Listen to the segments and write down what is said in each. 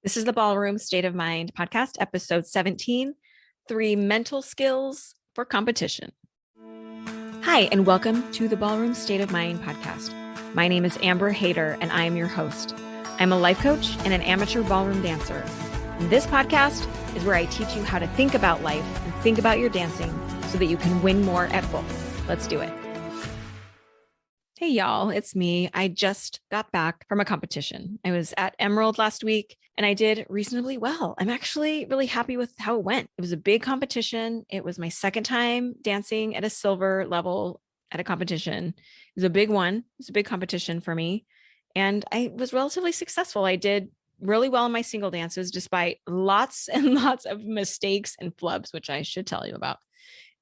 This is the Ballroom State of Mind podcast, episode 17, 3 mental skills for competition. Hi, and welcome to the Ballroom State of Mind podcast. My name is Amber Hayter, and I am your host. I'm a life coach and an amateur ballroom dancer. This podcast is where I teach you how to think about life and think about your dancing so that you can win more at both. Let's do it. Hey, y'all, it's me. I just got back from a competition. I was at Emerald last week and I did reasonably well. I'm actually really happy with how it went. It was a big competition. It was my second time dancing at a silver level at a competition. It was a big one. It was a big competition for me. And I was relatively successful. I did really well in my single dances, despite lots and lots of mistakes and flubs, which I should tell you about.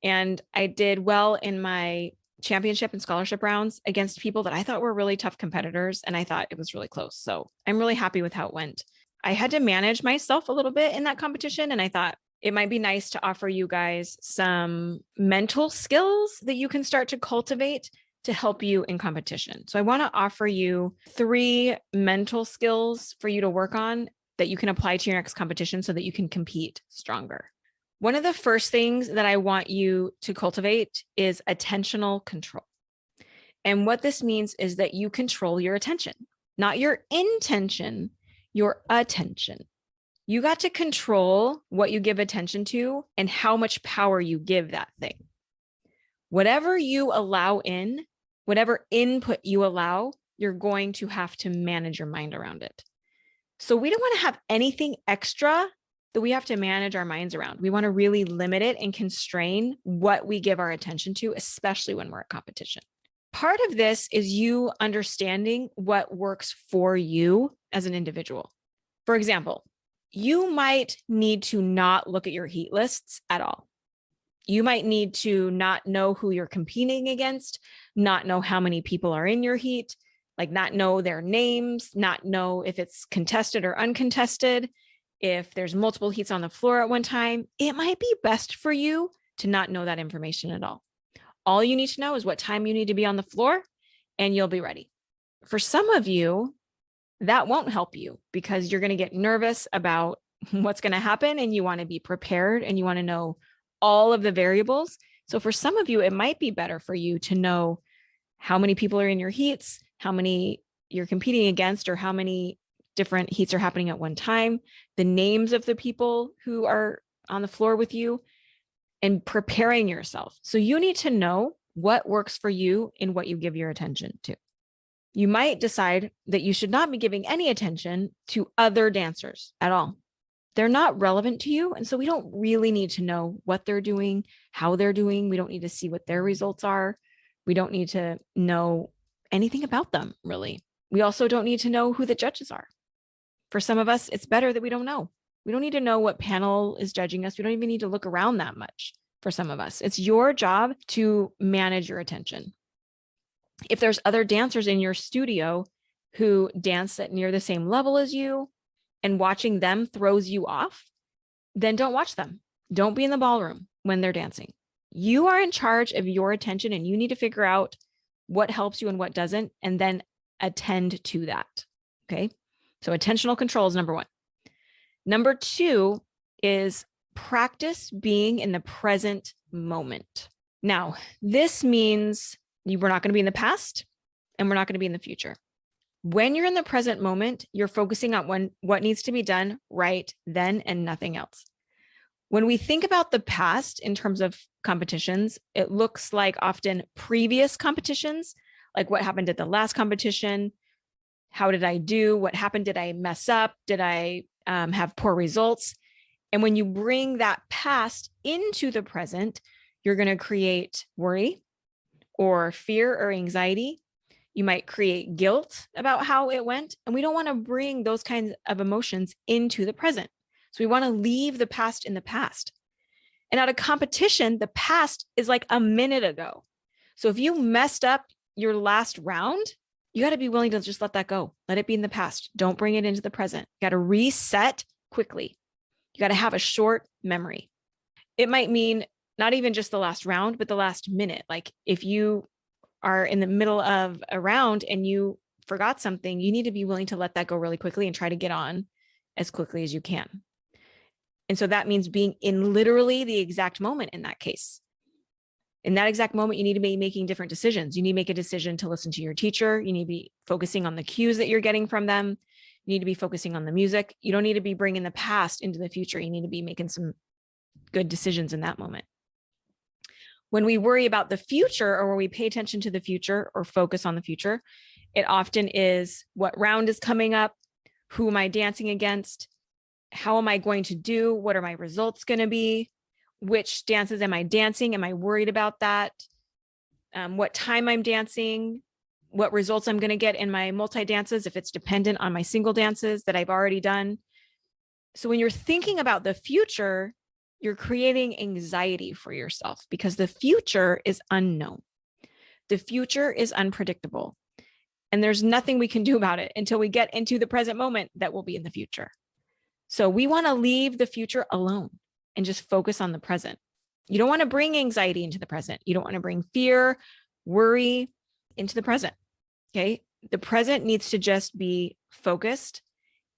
And I did well in my championship and scholarship rounds against people that I thought were really tough competitors. And I thought it was really close. So I'm really happy with how it went. I had to manage myself a little bit in that competition. And I thought it might be nice to offer you guys some mental skills that you can start to cultivate to help you in competition. So I want to offer you 3 mental skills for you to work on that you can apply to your next competition so that you can compete stronger. One of the first things that I want you to cultivate is attentional control. And what this means is that you control your attention, not your intention, your attention. You got to control what you give attention to and how much power you give that thing. Whatever you allow in, whatever input you allow, you're going to have to manage your mind around it. So we don't want to have anything extra that we have to manage our minds around. We want to really limit it and constrain what we give our attention to, especially when we're at competition. Part of this is you understanding what works for you as an individual. For example, you might need to not look at your heat lists at all. You might need to not know who you're competing against, not know how many people are in your heat, like not know their names, not know if it's contested or uncontested. If there's multiple heats on the floor at one time, it might be best for you to not know that information at all. All you need to know is what time you need to be on the floor and you'll be ready. For some of you, that won't help you because you're going to get nervous about what's going to happen and you want to be prepared and you want to know all of the variables. So for some of you, it might be better for you to know how many people are in your heats, how many you're competing against, or how many different heats are happening at one time, the names of the people who are on the floor with you, and preparing yourself. So you need to know what works for you in what you give your attention to. You might decide that you should not be giving any attention to other dancers at all. They're not relevant to you. And so we don't really need to know what they're doing, how they're doing. We don't need to see what their results are. We don't need to know anything about them, really. We also don't need to know who the judges are. For some of us, it's better that we don't know. We don't need to know what panel is judging us. We don't even need to look around that much for some of us. It's your job to manage your attention. If there's other dancers in your studio who dance at near the same level as you and watching them throws you off, then don't watch them. Don't be in the ballroom when they're dancing. You are in charge of your attention and you need to figure out what helps you and what doesn't, and then attend to that. Okay. So attentional control is number 1. Number 2 is practice being in the present moment. Now, this means we're not going to be in the past and we're not going to be in the future. When you're in the present moment, you're focusing on what needs to be done right then and nothing else. When we think about the past in terms of competitions, it looks like often previous competitions, like what happened at the last competition. How did I do? What happened? Did I mess up? Did I have poor results? And when you bring that past into the present, you're going to create worry or fear or anxiety. You might create guilt about how it went. And we don't want to bring those kinds of emotions into the present. So we want to leave the past in the past. And at a competition, the past is like a minute ago. So if you messed up your last round, you got to be willing to just let that go. Let it be in the past. Don't bring it into the present. You got to reset quickly. You got to have a short memory. It might mean not even just the last round, but the last minute. Like if you are in the middle of a round and you forgot something, you need to be willing to let that go really quickly and try to get on as quickly as you can. And so that means being in literally the exact moment in that case. In that exact moment, you need to be making different decisions. You need to make a decision to listen to your teacher. You need to be focusing on the cues that you're getting from them. You need to be focusing on the music. You don't need to be bringing the past into the future. You need to be making some good decisions in that moment. When we worry about the future, or when we pay attention to the future or focus on the future, it often is what round is coming up, who am I dancing against, how am I going to do, what are my results going to be, which dances am I dancing, am I worried about that, what time I'm dancing, what results I'm going to get in my multi-dances if it's dependent on my single dances that I've already done. So when you're thinking about the future, you're creating anxiety for yourself because the future is unknown. The future is unpredictable. And there's nothing we can do about it until we get into the present moment that will be in the future. So we want to leave the future alone and just focus on the present. You don't want to bring anxiety into the present. You don't want to bring fear, worry into the present. Okay. The present needs to just be focused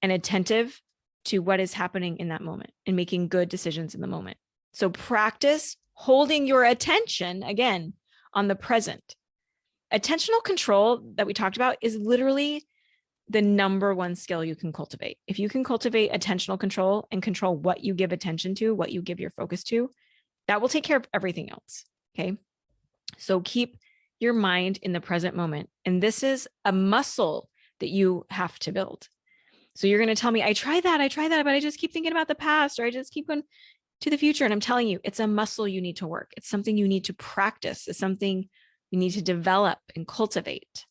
and attentive to what is happening in that moment and making good decisions in the moment. So practice holding your attention again on the present. Attentional control that we talked about is literally the number one skill you can cultivate. If you can cultivate attentional control and control what you give attention to, what you give your focus to, that will take care of everything else. Okay. So keep your mind in the present moment. And this is a muscle that you have to build. So you're going to tell me, I tried that, but I just keep thinking about the past, or I just keep going to the future. And I'm telling you, it's a muscle you need to work. It's something you need to practice. It's something you need to develop and cultivate.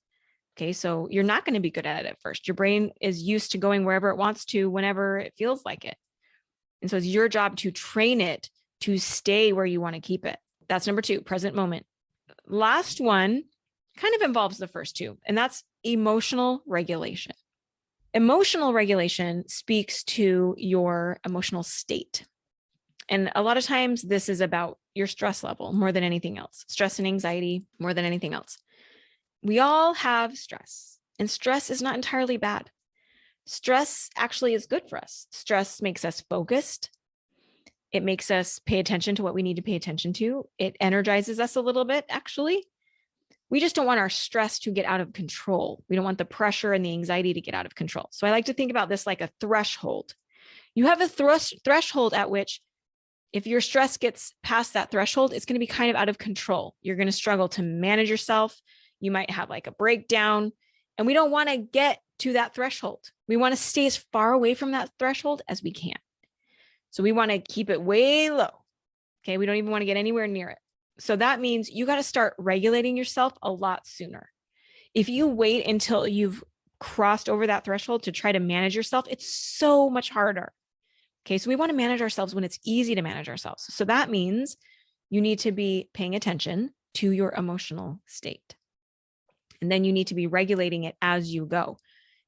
Okay. So you're not going to be good at it at first. Your brain is used to going wherever it wants to, whenever it feels like it. And so it's your job to train it to stay where you want to keep it. That's number 2, present moment. Last one kind of involves the first 2, and that's emotional regulation. Emotional regulation speaks to your emotional state. And a lot of times this is about your stress level more than anything else, stress and anxiety more than anything else. We all have stress, and stress is not entirely bad. Stress actually is good for us. Stress makes us focused. It makes us pay attention to what we need to pay attention to. It energizes us a little bit, actually. We just don't want our stress to get out of control. We don't want the pressure and the anxiety to get out of control. So I like to think about this like a threshold. You have a threshold at which, if your stress gets past that threshold, it's going to be kind of out of control. You're going to struggle to manage yourself. You might have like a breakdown. And we don't want to get to that threshold. We want to stay as far away from that threshold as we can. So we want to keep it way low. Okay. We don't even want to get anywhere near it. So that means you got to start regulating yourself a lot sooner. If you wait until you've crossed over that threshold to try to manage yourself, it's so much harder. Okay. So we want to manage ourselves when it's easy to manage ourselves. So that means you need to be paying attention to your emotional state. And then you need to be regulating it as you go.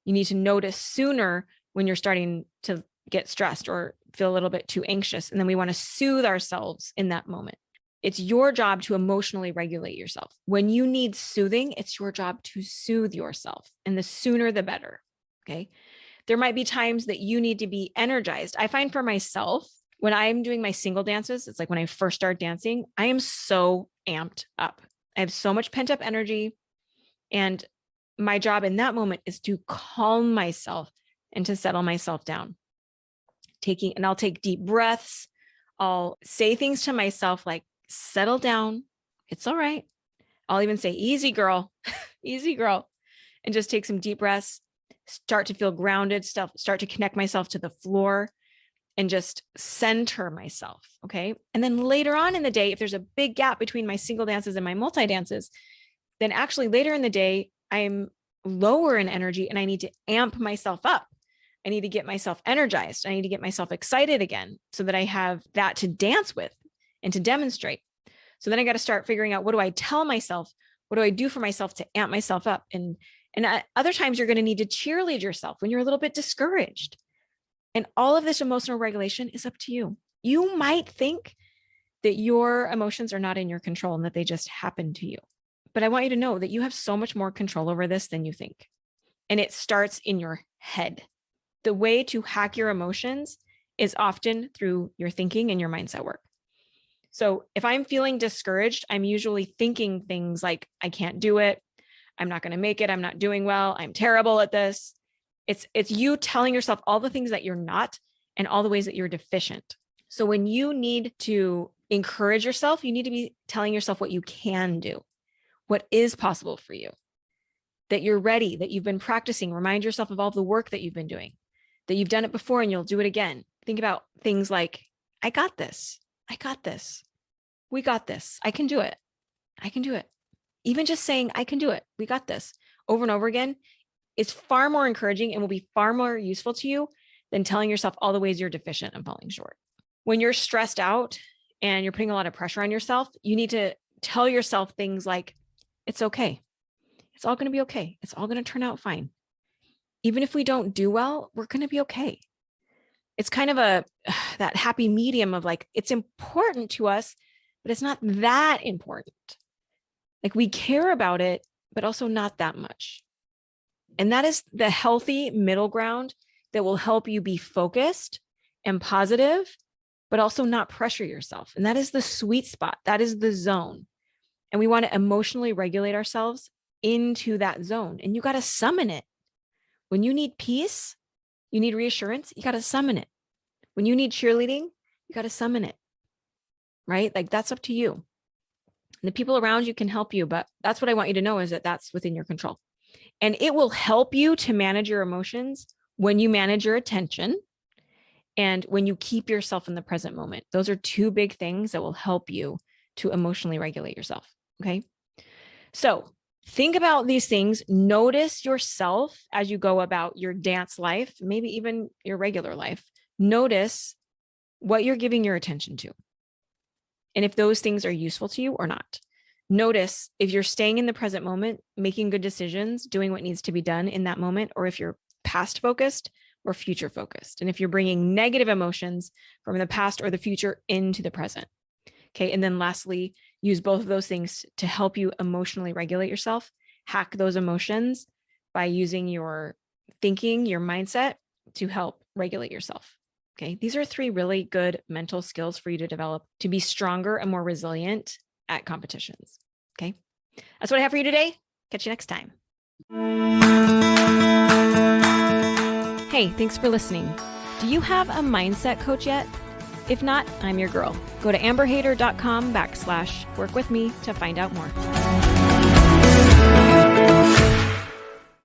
You need to notice sooner when you're starting to get stressed or feel a little bit too anxious. And then we want to soothe ourselves in that moment. It's your job to emotionally regulate yourself. When you need soothing, it's your job to soothe yourself. And the sooner, the better. Okay. There might be times that you need to be energized. I find for myself, when I'm doing my single dances, it's like when I first start dancing, I am so amped up. I have so much pent up energy. And my job in that moment is to calm myself and to settle myself down. I'll take deep breaths. I'll say things to myself like, settle down. It's all right. I'll even say, easy girl, easy girl, and just take some deep breaths, start to feel grounded, start to connect myself to the floor and just center myself. Okay. And then later on in the day, if there's a big gap between my single dances and my multi dances, then actually later in the day, I'm lower in energy and I need to amp myself up. I need to get myself energized. I need to get myself excited again so that I have that to dance with and to demonstrate. So then I got to start figuring out, what do I tell myself? What do I do for myself to amp myself up? And other times you're going to need to cheerlead yourself when you're a little bit discouraged. And all of this emotional regulation is up to you. You might think that your emotions are not in your control and that they just happen to you. But I want you to know that you have so much more control over this than you think. And it starts in your head. The way to hack your emotions is often through your thinking and your mindset work. So if I'm feeling discouraged, I'm usually thinking things like, I can't do it. I'm not going to make it. I'm not doing well. I'm terrible at this. It's you telling yourself all the things that you're not and all the ways that you're deficient. So when you need to encourage yourself, you need to be telling yourself what you can do, what is possible for you, that you're ready, that you've been practicing. Remind yourself of all the work that you've been doing, that you've done it before and you'll do it again. Think about things like, I got this. I got this. We got this. I can do it. I can do it. Even just saying, I can do it. We got this over and over again is far more encouraging and will be far more useful to you than telling yourself all the ways you're deficient and falling short. When you're stressed out and you're putting a lot of pressure on yourself, you need to tell yourself things like, it's okay. It's all going to be okay. It's all going to turn out fine. Even if we don't do well, we're going to be okay. It's kind of that happy medium of like, it's important to us, but it's not that important. Like we care about it, but also not that much. And that is the healthy middle ground that will help you be focused and positive, but also not pressure yourself. And that is the sweet spot. That is the zone. And we want to emotionally regulate ourselves into that zone. And you got to summon it. When you need peace, you need reassurance, you got to summon it. When you need cheerleading, you got to summon it, right? Like that's up to you. And the people around you can help you, but that's what I want you to know is that that's within your control. And it will help you to manage your emotions when you manage your attention and when you keep yourself in the present moment. Those are two big things that will help you to emotionally regulate yourself. Okay. So think about these things. Notice yourself as you go about your dance life, maybe even your regular life. Notice what you're giving your attention to. And if those things are useful to you or not. Notice if you're staying in the present moment, making good decisions, doing what needs to be done in that moment, or if you're past focused or future focused. And if you're bringing negative emotions from the past or the future into the present. Okay. And then lastly, use both of those things to help you emotionally regulate yourself. Hack those emotions by using your thinking, your mindset to help regulate yourself. Okay. These are 3 really good mental skills for you to develop to be stronger and more resilient at competitions. Okay. That's what I have for you today. Catch you next time. Hey, thanks for listening. Do you have a mindset coach yet? If not, I'm your girl. Go to amberhader.com/work with me to find out more.